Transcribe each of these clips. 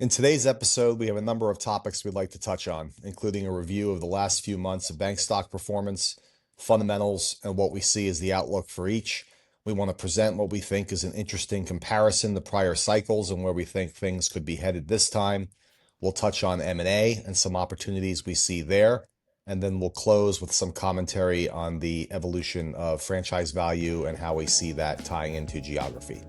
In today's episode, we have a number of topics we'd like to touch on, including a review of the last few months of bank stock performance, fundamentals, and what we see as the outlook for each. We want to present what we think is an interesting comparison to prior cycles and where we think things could be headed this time. We'll touch on M&A and some opportunities we see there, and then we'll close with some commentary on the evolution of franchise value and how we see that tying into geography.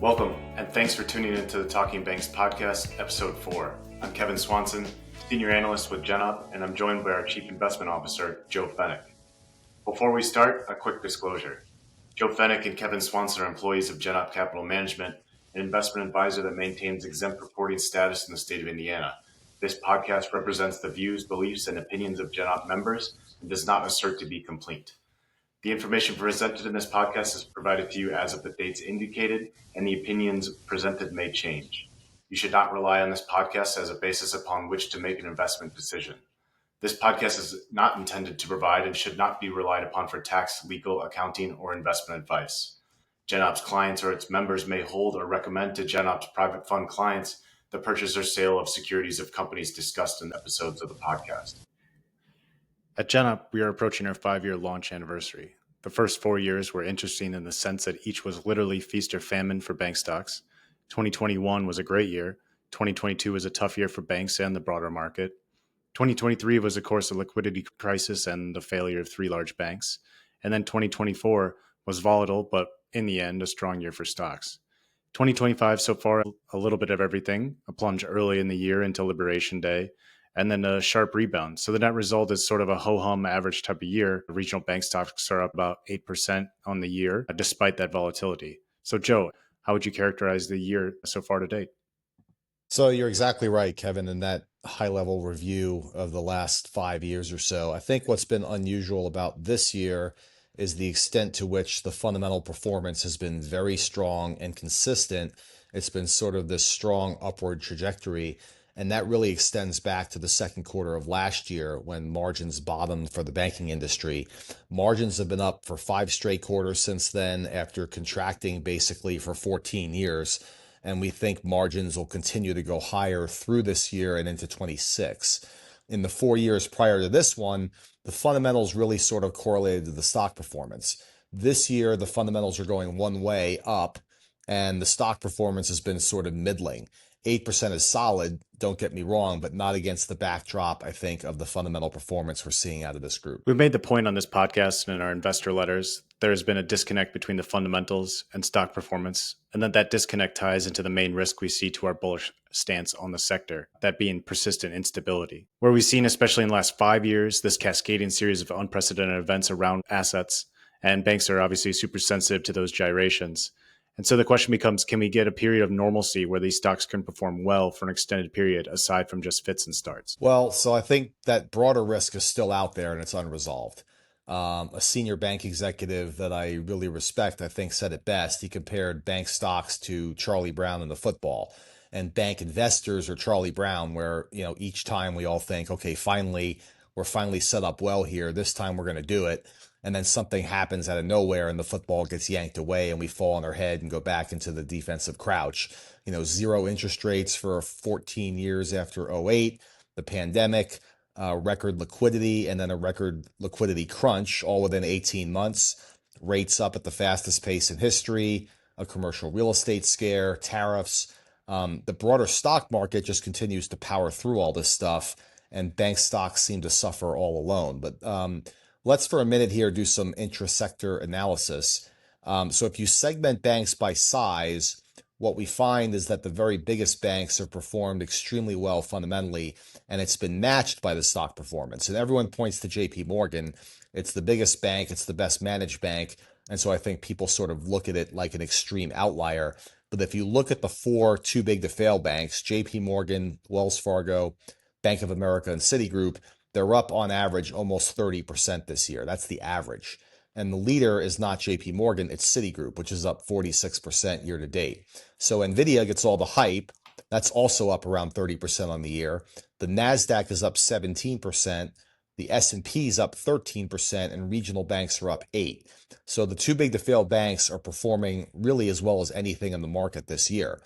Welcome, and thanks for tuning into the Talking Banks Podcast, Episode 4. I'm Kevin Swanson, Senior Analyst with GenOpp, and I'm joined by our Chief Investment Officer, Joe Fenech. Before we start, a quick disclosure. Joe Fenech and Kevin Swanson are employees of GenOpp Capital Management, an investment advisor that maintains exempt reporting status in the state of Indiana. This podcast represents the views, beliefs, and opinions of GenOpp members and does not assert to be complete. The information presented in this podcast is provided to you as of the dates indicated, and the opinions presented may change. You should not rely on this podcast as a basis upon which to make an investment decision. This podcast is not intended to provide and should not be relied upon for tax, legal, accounting, or investment advice. GenOpp's clients or its members may hold or recommend to GenOpp's private fund clients the purchase or sale of securities of companies discussed in episodes of the podcast. At GenOpp, we are approaching our 5-year launch anniversary. The first 4 years were interesting in the sense that each was literally feast or famine for bank stocks. 2021 was a great year. 2022 was a tough year for banks and the broader market. 2023 was, of course, a liquidity crisis and the failure of 3 large banks. And then 2024 was volatile, but in the end, a strong year for stocks. 2025 so far, a little bit of everything, a plunge early in the year into Liberation Day, and then a sharp rebound. So the net result is sort of a ho-hum average type of year. Regional bank stocks are up about 8% on the year, despite that volatility. So Joe, how would you characterize the year so far to date? So you're exactly right, Kevin, in that high-level review of the last 5 years or so. I think what's been unusual about this year is the extent to which the fundamental performance has been very strong and consistent. It's been sort of this strong upward trajectory. And that really extends back to the second quarter of last year when margins bottomed for the banking industry. Margins have been up for 5 straight quarters since then after contracting basically for 14 years. And we think margins will continue to go higher through this year and into 26. In the 4 years prior to this one, the fundamentals really sort of correlated to the stock performance. This year, the fundamentals are going one way up, and the stock performance has been sort of middling. 8% is solid, don't get me wrong, but not against the backdrop, I think, of the fundamental performance we're seeing out of this group. We've made the point on this podcast and in our investor letters, there has been a disconnect between the fundamentals and stock performance, and that disconnect ties into the main risk we see to our bullish stance on the sector, that being persistent instability. Where we've seen, especially in the last 5 years, this cascading series of unprecedented events around assets, and banks are obviously super sensitive to those gyrations. And so the question becomes, can we get a period of normalcy where these stocks can perform well for an extended period aside from just fits and starts? Well, so I think that broader risk is still out there and it's unresolved. A senior bank executive that I really respect, I think, said it best. He compared bank stocks to Charlie Brown in the football. And bank investors are Charlie Brown, where, each time we all think, okay, we're finally set up well here. This time we're going to do it. And then something happens out of nowhere and the football gets yanked away and we fall on our head and go back into the defensive crouch. 0 interest rates for 14 years after '08, the pandemic, record liquidity, and then a record liquidity crunch all within 18 months. Rates up at the fastest pace in history, a commercial real estate scare, tariffs. The broader stock market just continues to power through all this stuff, and bank stocks seem to suffer all alone. But let's for a minute here do some intra-sector analysis. So if you segment banks by size, what we find is that the very biggest banks have performed extremely well fundamentally, and it's been matched by the stock performance. And everyone points to JP Morgan. It's the biggest bank. It's the best managed bank. And so I think people sort of look at it like an extreme outlier. But if you look at the 4 too big to fail banks, JP Morgan, Wells Fargo, Bank of America, and Citigroup, they're up on average almost 30% this year. That's the average. And the leader is not JP Morgan, it's Citigroup, which is up 46% year to date. So NVIDIA gets all the hype. That's also up around 30% on the year. The NASDAQ is up 17%. The S&P is up 13%, and regional banks are up 8%. So the too big to fail banks are performing really as well as anything in the market this year.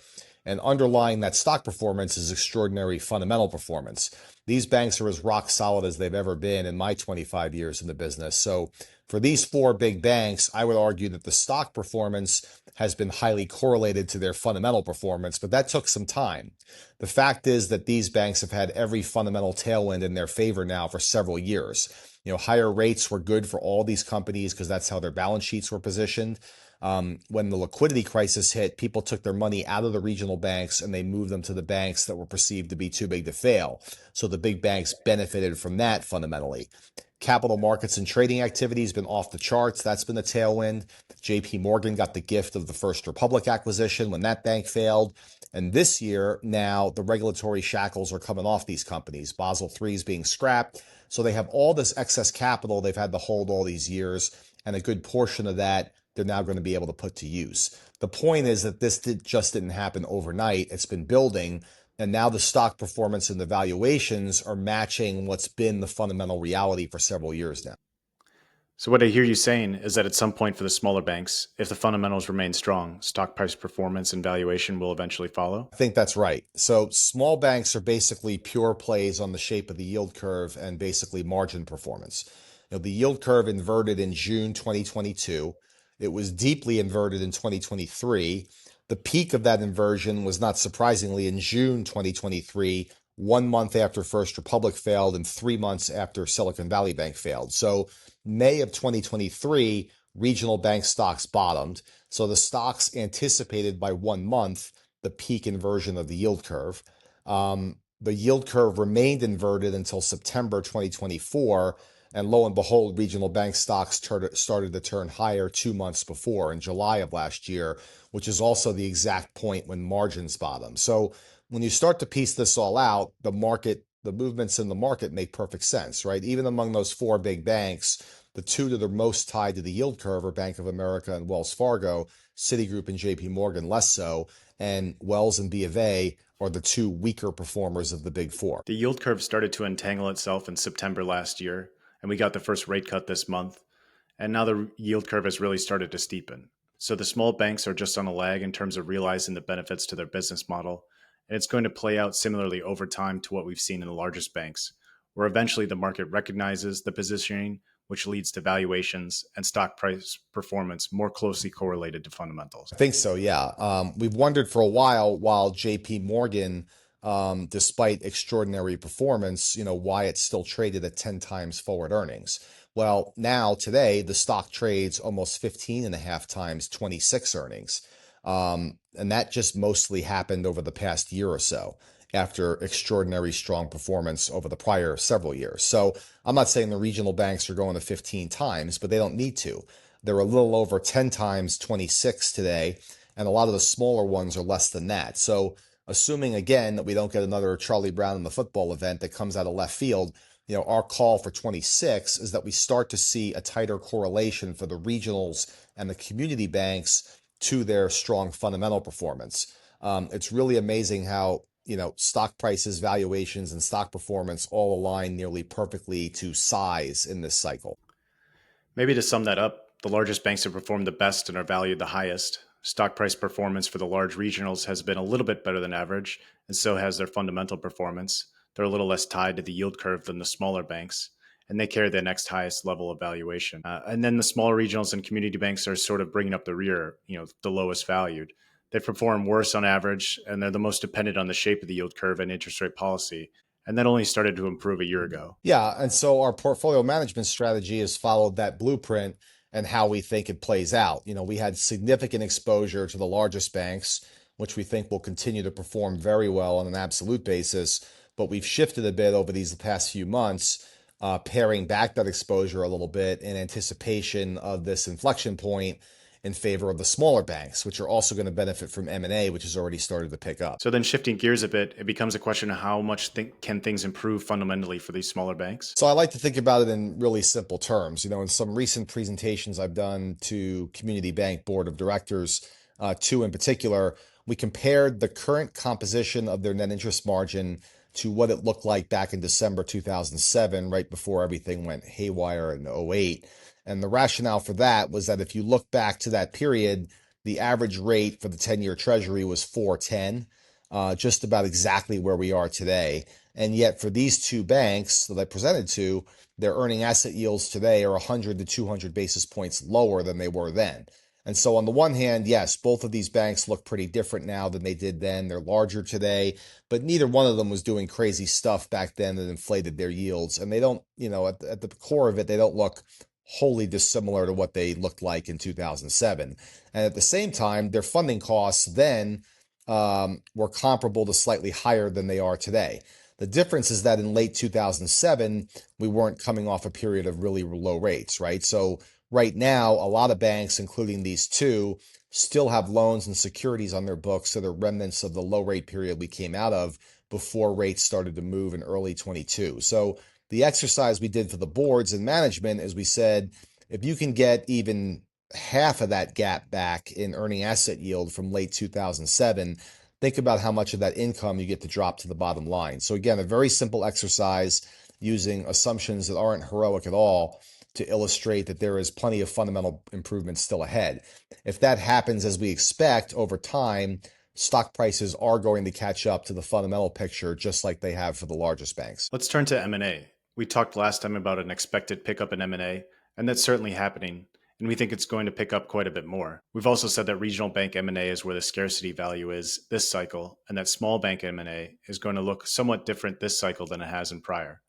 And underlying that stock performance is extraordinary fundamental performance. These banks are as rock solid as they've ever been in my 25 years in the business. So for these four big banks, I would argue that the stock performance has been highly correlated to their fundamental performance, but that took some time. The fact is that these banks have had every fundamental tailwind in their favor now for several years. Higher rates were good for all these companies because that's how their balance sheets were positioned. When the liquidity crisis hit, people took their money out of the regional banks and they moved them to the banks that were perceived to be too big to fail. So the big banks benefited from that fundamentally. Capital markets and trading activity has been off the charts. That's been a tailwind. JP Morgan got the gift of the First Republic acquisition when that bank failed. And this year, now the regulatory shackles are coming off these companies. Basel III is being scrapped. So they have all this excess capital they've had to hold all these years. And a good portion of that they're now going to be able to put to use. The point is that this just didn't happen overnight. It's been building. And now the stock performance and the valuations are matching what's been the fundamental reality for several years now. So what I hear you saying is that at some point for the smaller banks, if the fundamentals remain strong, stock price performance and valuation will eventually follow? I think that's right. So small banks are basically pure plays on the shape of the yield curve and basically margin performance. The yield curve inverted in June 2022. It was deeply inverted in 2023. The peak of that inversion was not surprisingly in June 2023, 1 month after First Republic failed and 3 months after Silicon Valley Bank failed. So May of 2023, regional bank stocks bottomed. So the stocks anticipated by 1 month the peak inversion of the yield curve. The yield curve remained inverted until September 2024. And lo and behold, regional bank stocks started to turn higher 2 months before in July of last year, which is also the exact point when margins bottom. So when you start to piece this all out, the movements in the market make perfect sense, right? Even among those four big banks, the two that are most tied to the yield curve are Bank of America and Wells Fargo, Citigroup and JP Morgan less so, and Wells and B of A are the two weaker performers of the big four. The yield curve started to entangle itself in September last year, and we got the first rate cut this month. And now the yield curve has really started to steepen. So the small banks are just on a lag in terms of realizing the benefits to their business model. And it's going to play out similarly over time to what we've seen in the largest banks, where eventually the market recognizes the positioning, which leads to valuations and stock price performance more closely correlated to fundamentals. I think so, yeah. We've wondered for a while JP Morgan, despite extraordinary performance, why it's still traded at 10 times forward earnings. Well, now today, the stock trades almost 15 and a half times 26 earnings. And that just mostly happened over the past year or so after extraordinary strong performance over the prior several years. So I'm not saying the regional banks are going to 15 times, but they don't need to. They're a little over 10 times 26 today, and a lot of the smaller ones are less than that. So assuming, again, that we don't get another Charlie Brown in the football event that comes out of left field, our call for 26 is that we start to see a tighter correlation for the regionals and the community banks to their strong fundamental performance. It's really amazing how stock prices, valuations, and stock performance all align nearly perfectly to size in this cycle. Maybe to sum that up, the largest banks have performed the best and are valued the highest. Stock price performance for the large regionals has been a little bit better than average, and so has their fundamental performance. They're a little less tied to the yield curve than the smaller banks, and they carry the next highest level of valuation. And then the smaller regionals and community banks are sort of bringing up the rear, the lowest valued. They perform worse on average, and they're the most dependent on the shape of the yield curve and interest rate policy. And that only started to improve a year ago. Yeah, and so our portfolio management strategy has followed that blueprint and how we think it plays out. We had significant exposure to the largest banks, which we think will continue to perform very well on an absolute basis. But we've shifted a bit over these past few months, paring back that exposure a little bit in anticipation of this inflection point in favor of the smaller banks, which are also going to benefit from M&A, which has already started to pick up. So then shifting gears a bit, it becomes a question of how much can things improve fundamentally for these smaller banks? So I like to think about it in really simple terms. In some recent presentations I've done to community bank board of directors, two in particular, we compared the current composition of their net interest margin to what it looked like back in December 2007, right before everything went haywire in 2008. And the rationale for that was that if you look back to that period, the average rate for the 10-year Treasury was 4.10, just about exactly where we are today. And yet for these two banks that I presented to, their earning asset yields today are 100 to 200 basis points lower than they were then. And so on the one hand, yes, both of these banks look pretty different now than they did then. They're larger today, but neither one of them was doing crazy stuff back then that inflated their yields. And they don't, at the core of it, they don't look wholly dissimilar to what they looked like in 2007. And at the same time, their funding costs then were comparable to slightly higher than they are today. The difference is that in late 2007, we weren't coming off a period of really low rates, right? So right now, a lot of banks, including these two, still have loans and securities on their books that are remnants of the low rate period we came out of before rates started to move in early 22. So the exercise we did for the boards and management is we said, if you can get even half of that gap back in earning asset yield from late 2007, think about how much of that income you get to drop to the bottom line. So again, a very simple exercise using assumptions that aren't heroic at all to illustrate that there is plenty of fundamental improvement still ahead. If that happens as we expect over time, stock prices are going to catch up to the fundamental picture just like they have for the largest banks. Let's turn to M&A. We talked last time about an expected pickup in M&A, and that's certainly happening, and we think it's going to pick up quite a bit more. We've also said that regional bank M&A is where the scarcity value is this cycle, and that small bank M&A is going to look somewhat different this cycle than it has in prior.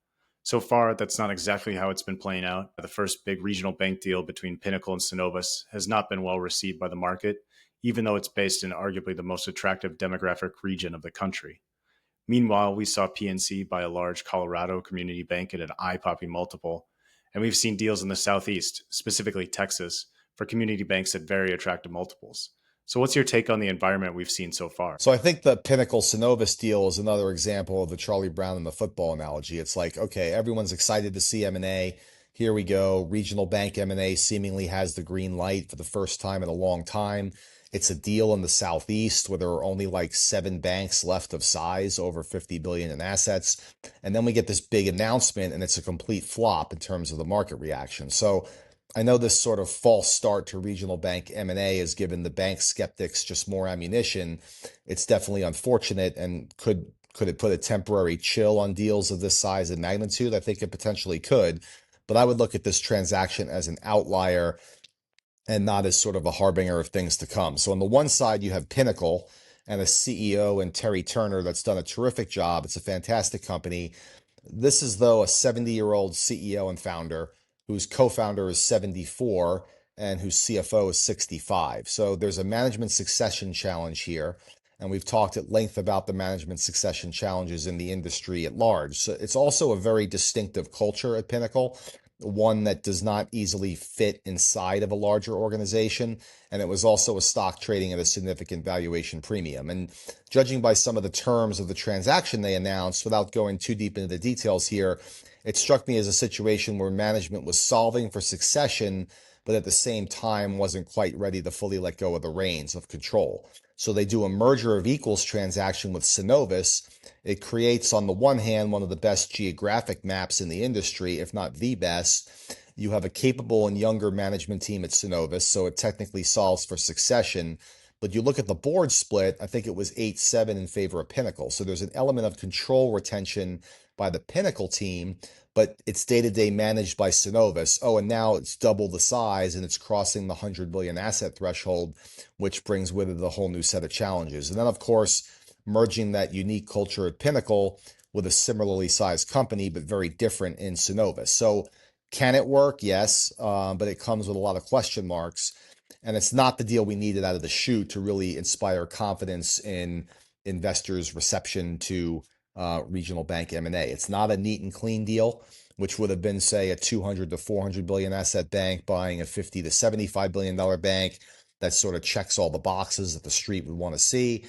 So far, that's not exactly how it's been playing out. The first big regional bank deal between Pinnacle and Synovus has not been well received by the market, even though it's based in arguably the most attractive demographic region of the country. Meanwhile, we saw PNC buy a large Colorado community bank at an eye-popping multiple, and we've seen deals in the Southeast, specifically Texas, for community banks at very attractive multiples. So what's your take on the environment we've seen so far? So I think the Pinnacle Synovus deal is another example of the Charlie Brown and the football analogy. It's like, okay, everyone's excited to see M&A. Here we go. Regional bank M&A seemingly has the green light for the first time in a long time. It's a deal in the Southeast where there are only like 7 banks left of size, over 50 billion in assets. And then we get this big announcement and it's a complete flop in terms of the market reaction. So I know this sort of false start to regional bank M&A has given the bank skeptics just more ammunition. It's definitely unfortunate, and could it put a temporary chill on deals of this size and magnitude? I think it potentially could, but I would look at this transaction as an outlier and not as sort of a harbinger of things to come. So on the one side, you have Pinnacle and a CEO and Terry Turner that's done a terrific job. It's a fantastic company. This is, though, a 70-year-old CEO and founder whose co-founder is 74 and whose CFO is 65. So there's a management succession challenge here. And we've talked at length about the management succession challenges in the industry at large. So it's also a very distinctive culture at Pinnacle, one that does not easily fit inside of a larger organization. And it was also a stock trading at a significant valuation premium. And judging by some of the terms of the transaction they announced, without going too deep into the details here, it struck me as a situation where management was solving for succession, but at the same time wasn't quite ready to fully let go of the reins of control. So they do a merger of equals transaction with Synovus. It creates, on the one hand, one of the best geographic maps in the industry, if not the best. You have a capable and younger management team at Synovus, so it technically solves for succession. But you look at the board split, I think it was 8-7 in favor of Pinnacle. So there's an element of control retention by the Pinnacle team, but it's day-to-day managed by Synovus. Oh, and now it's double the size and it's crossing the 100 billion asset threshold, which brings with it a whole new set of challenges. And then, of course, merging that unique culture at Pinnacle with a similarly sized company, but very different in Synovus. So can it work? Yes, but it comes with a lot of question marks. And it's not the deal we needed out of the chute to really inspire confidence in investors' reception to regional bank M&A. It's not a neat and clean deal, which would have been, say, a 200 to 400 billion asset bank buying a 50 to 75 billion dollar bank that sort of checks all the boxes that the street would want to see.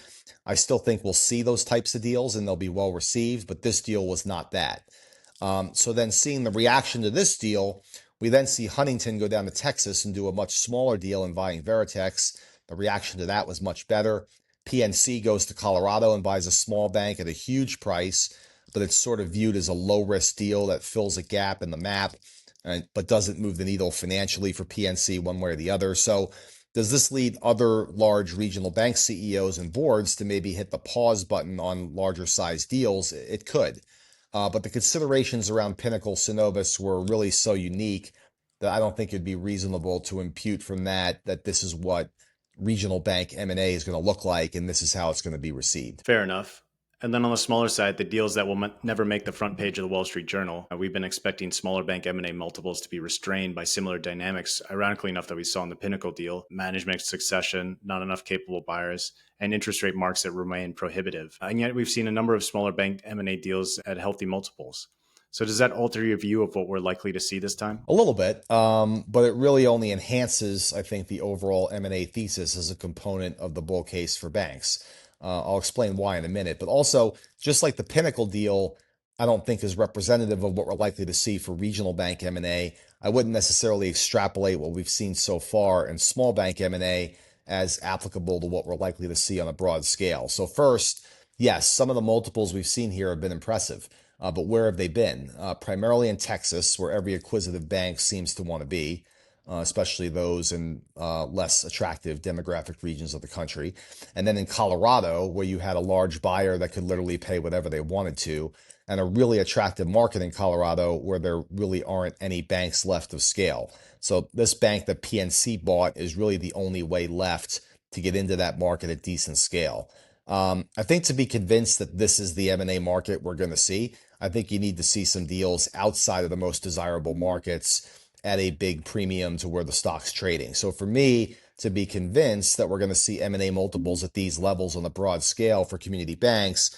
I still think we'll see those types of deals and they'll be well received, but this deal was not that. So then seeing the reaction to this deal, we then see Huntington go down to Texas and do a much smaller deal in buying Veritex. The reaction to that was much better. PNC goes to Colorado and buys a small bank at a huge price, but it's sort of viewed as a low-risk deal that fills a gap in the map, but doesn't move the needle financially for PNC one way or the other. So Does this lead other large regional bank CEOs and boards to maybe hit the pause button on larger size deals? It could. But the considerations around Pinnacle Synovus were really so unique that I don't think it'd be reasonable to impute from that this is what regional bank M&A is going to look like and this is how it's going to be received. Fair enough. And then on the smaller side, the deals that will never make the front page of the Wall Street Journal. We've been expecting smaller bank M&A multiples to be restrained by similar dynamics, ironically enough, that we saw in the Pinnacle deal: management succession, not enough capable buyers, and interest rate marks that remain prohibitive. And yet we've seen a number of smaller bank M&A deals at healthy multiples. So does that alter your view of what we're likely to see this time? A little bit, but it really only enhances, I think, the overall M&A thesis as a component of the bull case for banks. I'll explain why in a minute, but also, just like the Pinnacle deal, I don't think is representative of what we're likely to see for regional bank M&A. I wouldn't necessarily extrapolate what we've seen so far in small bank M&A as applicable to what we're likely to see on a broad scale. So first, yes, some of the multiples we've seen here have been impressive. But where have they been? Primarily in Texas, where every acquisitive bank seems to want to be, especially those in less attractive demographic regions of the country. And then in Colorado, where you had a large buyer that could literally pay whatever they wanted to, and a really attractive market in Colorado where there really aren't any banks left of scale. So this bank that PNC bought is really the only way left to get into that market at decent scale. I think to be convinced that this is the M&A market we're going to see, I think you need to see some deals outside of the most desirable markets at a big premium to where the stock's trading. So for me to be convinced that we're going to see M&A multiples at these levels on a broad scale for community banks,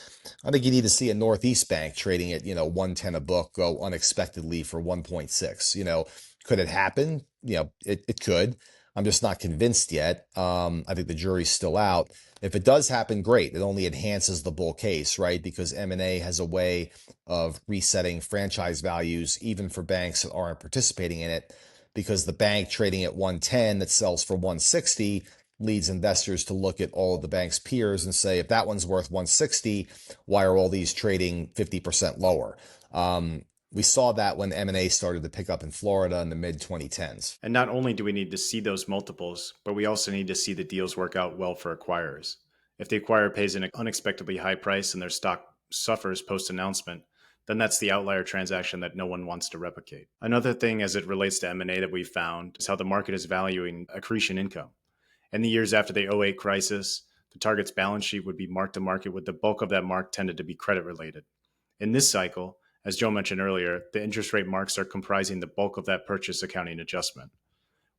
I think you need to see a Northeast bank trading at, 110 a book go unexpectedly for 1.6. Could it happen? It could. I'm just not convinced yet. I think the jury's still out. If it does happen, great. It only enhances the bull case, right? Because M&A has a way of resetting franchise values, even for banks that aren't participating in it, because the bank trading at 110 that sells for 160 leads investors to look at all of the bank's peers and say, if that one's worth 160, why are all these trading 50% lower? We saw that when M&A started to pick up in Florida in the mid-2010s. And not only do we need to see those multiples, but we also need to see the deals work out well for acquirers. If the acquirer pays an unexpectedly high price and their stock suffers post-announcement, then that's the outlier transaction that no one wants to replicate. Another thing as it relates to M&A that we've found is how the market is valuing accretion income. In the years after the '08 crisis, the target's balance sheet would be mark to market, with the bulk of that mark tended to be credit related. In this cycle, as Joe mentioned earlier, the interest rate marks are comprising the bulk of that purchase accounting adjustment.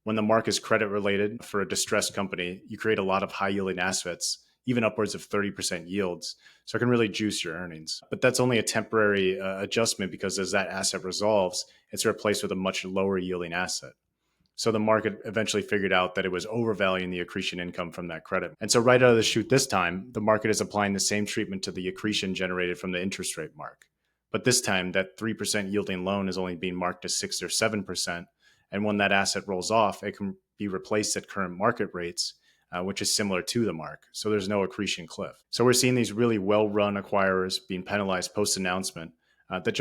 When the mark is credit related for a distressed company, you create a lot of high yielding assets, even upwards of 30% yields. So it can really juice your earnings. But that's only a temporary adjustment, because as that asset resolves, it's replaced with a much lower yielding asset. So the market eventually figured out that it was overvaluing the accretion income from that credit. And so right out of the chute this time, the market is applying the same treatment to the accretion generated from the interest rate mark. But this time, that 3% yielding loan is only being marked to 6 or 7%. And when that asset rolls off, it can be replaced at current market rates, which is similar to the mark. So there's no accretion cliff. So we're seeing these really well-run acquirers being penalized post-announcement that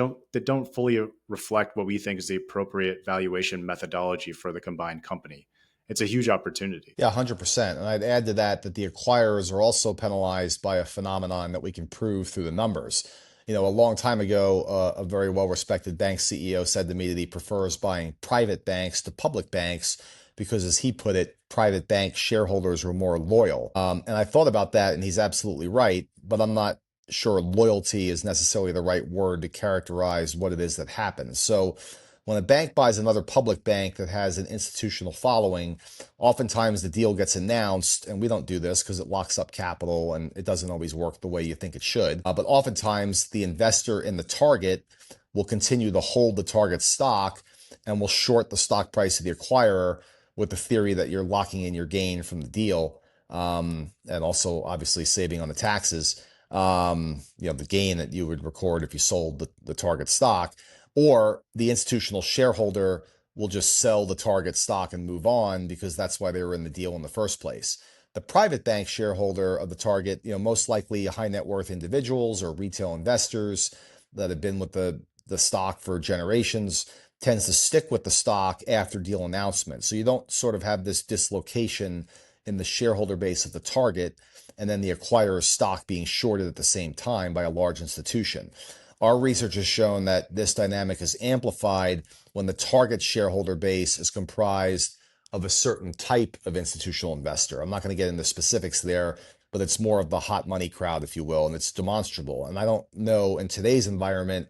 don't fully reflect what we think is the appropriate valuation methodology for the combined company. It's a huge opportunity. Yeah, 100%. And I'd add to that the acquirers are also penalized by a phenomenon that we can prove through the numbers. A long time ago, a very well-respected bank CEO said to me that he prefers buying private banks to public banks because, as he put it, private bank shareholders were more loyal. And I thought about that, and he's absolutely right, but I'm not sure loyalty is necessarily the right word to characterize what it is that happens. So when a bank buys another public bank that has an institutional following, oftentimes the deal gets announced, and we don't do this because it locks up capital and it doesn't always work the way you think it should. But oftentimes the investor in the target will continue to hold the target stock and will short the stock price of the acquirer with the theory that you're locking in your gain from the deal, and also obviously saving on the taxes, the gain that you would record if you sold the target stock. Or the institutional shareholder will just sell the target stock and move on because that's why they were in the deal in the first place. The private bank shareholder of the target, most likely high net worth individuals or retail investors that have been with the stock for generations, tends to stick with the stock after deal announcement. So you don't sort of have this dislocation in the shareholder base of the target and then the acquirer's stock being shorted at the same time by a large institution. Our research has shown that this dynamic is amplified when the target shareholder base is comprised of a certain type of institutional investor. I'm not going to get into specifics there, but it's more of the hot money crowd, if you will, and it's demonstrable. And I don't know in today's environment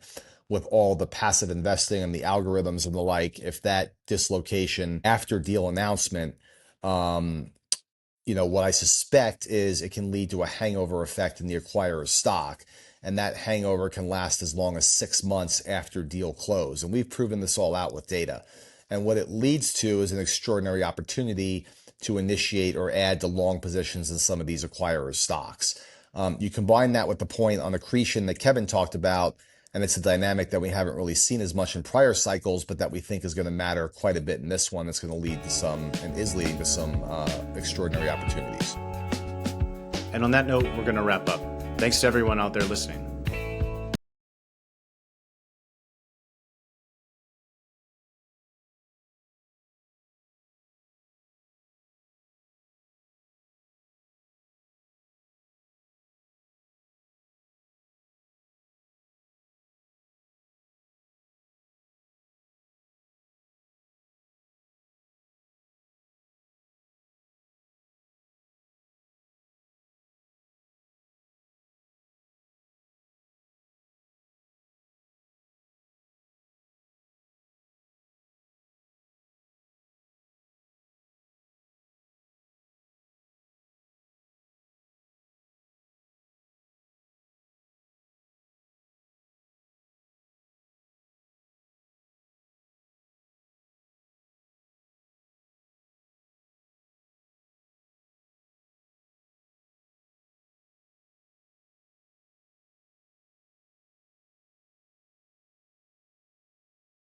with all the passive investing and the algorithms and the like, if that dislocation after deal announcement, what I suspect is it can lead to a hangover effect in the acquirer's stock. And that hangover can last as long as 6 months after deal close. And we've proven this all out with data. And what it leads to is an extraordinary opportunity to initiate or add to long positions in some of these acquirers' stocks. You combine that with the point on accretion that Kevin talked about, and it's a dynamic that we haven't really seen as much in prior cycles, but that we think is going to matter quite a bit in this one. That's going to lead to some, and is leading to some extraordinary opportunities. And on that note, we're going to wrap up. Thanks to everyone out there listening.